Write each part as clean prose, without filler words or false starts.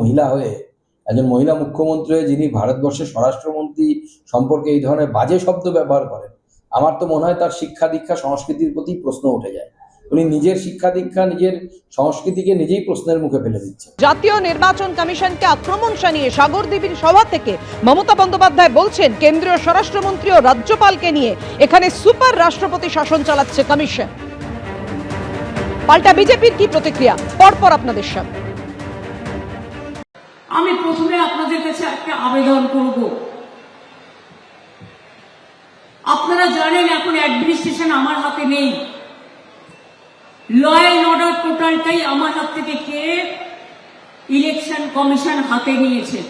মহিলা হয়ে, একজন মহিলা মুখ্যমন্ত্রী হয়ে যিনি ভারতবর্ষের স্বরাষ্ট্রমন্ত্রী সম্পর্কে এই ধরনের বাজে শব্দ ব্যবহার করেন, আমার তো মনে হয় তার শিক্ষা দীক্ষা সংস্কৃতির প্রতি প্রশ্ন উঠে যায়। উনি নিজের শিক্ষা দীক্ষা, নিজের সংস্কৃতিকে নিজেই প্রশ্নের মুখে ফেলে দিচ্ছে। জাতীয় নির্বাচন কমিশনকে আক্রমণ শানিয়ে সাগরদ্বীপের সভা থেকে মমতা বন্দ্যোপাধ্যায় বলছেন কেন্দ্রীয় স্বরাষ্ট্রমন্ত্রী ও রাজ্যপালকে নিয়ে এখানে সুপার রাষ্ট্রপতি শাসন চালাচ্ছে কমিশন। পাল্টা বিজেপির কি প্রতিক্রিয়া, পরপর আপনাদের সামনে। আমি প্রথমে আপনাদের কাছে একটা আবেদন করব। আপনারা জানেন এখন অ্যাডমিনিস্ট্রেশন আমার হাতে নেই, ল অ্যান্ড অর্ডার টোটালটাই আমার হাত থেকে কেড়ে ইলেকশন কমিশন হাতে নিয়েছে।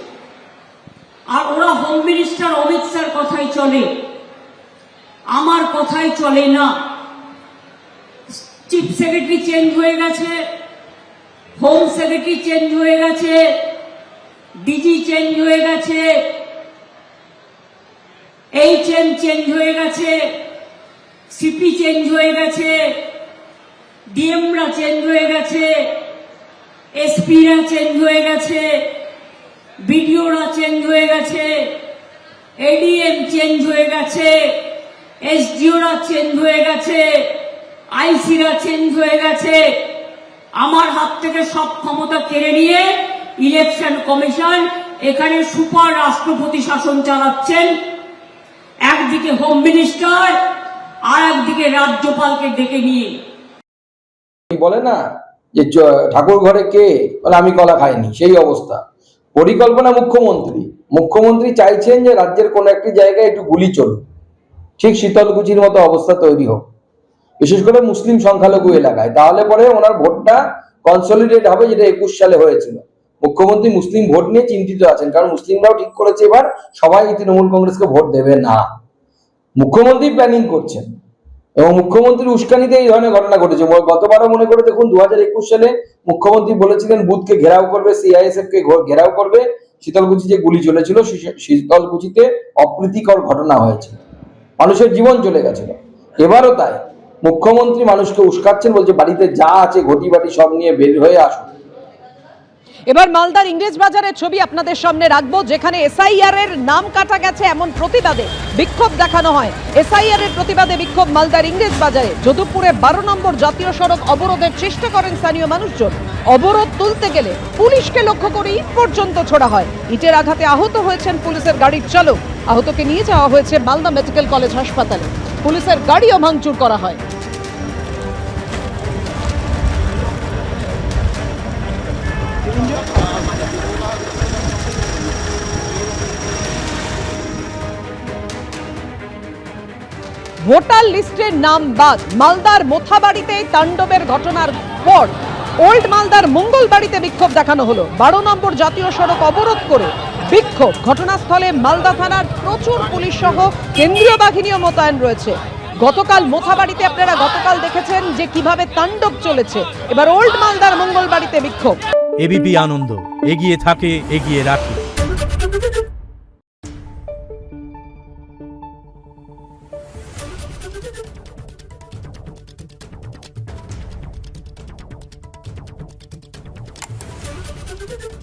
আর ওরা হোম মিনিস্টার অমিত শাহর কথাই চলে, আমার কথাই চলে না। চিফ সেক্রেটারি চেঞ্জ হয়ে গেছে, হোম সেক্রেটারি চেঞ্জ হয়ে গেছে, ডিজি চেঞ্জ হয়ে গেছে, এইচএম চেঞ্জ হয়ে গেছে, সিপি চেঞ্জ হয়ে গেছে, ডিএমরা চেঞ্জ হয়ে গেছে, এসপিরা চেঞ্জ হয়ে গেছে, বিডিওরা চেঞ্জ হয়ে গেছে, এডিএম চেঞ্জ হয়ে গেছে, এসডিওরা চেঞ্জ হয়ে গেছে, আইসিরা চেঞ্জ হয়ে গেছে। আমার হাত থেকে সব ক্ষমতা কেড়ে নিয়ে ইলেকশন কমিশন এখানে সুপার রাষ্ট্রপতি শাসন চালাচ্ছেন। একদিকে হোম মিনিস্টার আর একদিকে রাজ্যপালকে ডেকে নিয়ে বলে না যে ঠাকুর ঘরে কে, বলে আমি কলা খাইনি, সেই অবস্থা। পরিকল্পনা মুখ্যমন্ত্রী চাইছেন যে রাজ্যের কোন একটি জায়গায় একটু গুলি চলুক, ঠিক শীতলকুচির মতো অবস্থা তৈরি হোক, বিশেষ করে মুসলিম সংখ্যালঘু এলাকায়। তাহলে পরে ওনার ভোটটা কনসলিডেট হবে, যেটা 21 সালে হয়েছিল। মুখ্যমন্ত্রী মুসলিম ভোট নিয়ে চিন্তিত আছেন, কারণ মুসলিমরাও ঠিক করেছে এবার সবাই তৃণমূল কংগ্রেসকে ভোট দেবে না। মুখ্যমন্ত্রী প্ল্যানিং করছেন এবং মুখ্যমন্ত্রীর উস্কানিতে এই ধরনের ঘটনা ঘটেছে। গতবারও মনে করে দেখুন, 2021 সালে মুখ্যমন্ত্রী বলেছিলেন বুথকে ঘেরাও করবে, সিআইএসএফ কে ঘেরাও করবে। শীতলকুচি যে গুলি চলেছিল, শীতলকুচিতে অপ্রীতিকর ঘটনা হয়েছে, মানুষের জীবন চলে গেছিল। এবারও তাই মুখ্যমন্ত্রী মানুষকে উস্কাচ্ছেন, বলছে বাড়িতে যা আছে ঘটি বাটি সব নিয়ে বের হয়ে আসুন। এবার মালদার ইংরেজ বাজারের ছবি আপনাদের সামনে রাখবো, যেখানে এসআইআর এর নাম কাটা গেছে এমন প্রতিবাদে বিক্ষোভ দেখানো হয়। এসআইআর এর প্রতিবাদে বিক্ষোভ মালদার ইংরেজ বাজারে। যদুপুরে 12 নম্বর জাতীয় সড়ক অবরোধের চেষ্টা করেন স্থানীয় মানুষজন। অবরোধ তুলতে গেলে পুলিশকে লক্ষ্য করে ইট পর্যন্ত ছোড়া হয়। ইটের আঘাতে আহত হয়েছেন পুলিশের গাড়ির চালক। আহতকে নিয়ে যাওয়া হয়েছে মালদা মেডিকেল কলেজ হাসপাতালে। পুলিশের গাড়িও ভাঙচুর করা হয়। ভোটার লিস্টের নাম বাদ মালদার মোথাবাড়িতে তাণ্ডবের ঘটনার পর ওল্ড মালদার মঙ্গলবাড়িতে বিক্ষোভ দেখানো হলো। 12 নম্বর জাতীয় সড়ক অবরোধ করে বিক্ষোভ। ঘটনাস্থলে মালদা থানার প্রচুর পুলিশ সহ কেন্দ্রীয় বাহিনীও মোতায়েন রয়েছে। গতকাল মোথাবাড়িতে আপনারা গতকাল দেখেছেন যে কিভাবে তাণ্ডব চলেছে। এবার ওল্ড মালদার মঙ্গলবাড়িতে বিক্ষোভ। এবিপি আনন্দ, এগিয়ে থাকে, এগিয়ে রাখে। Thank you.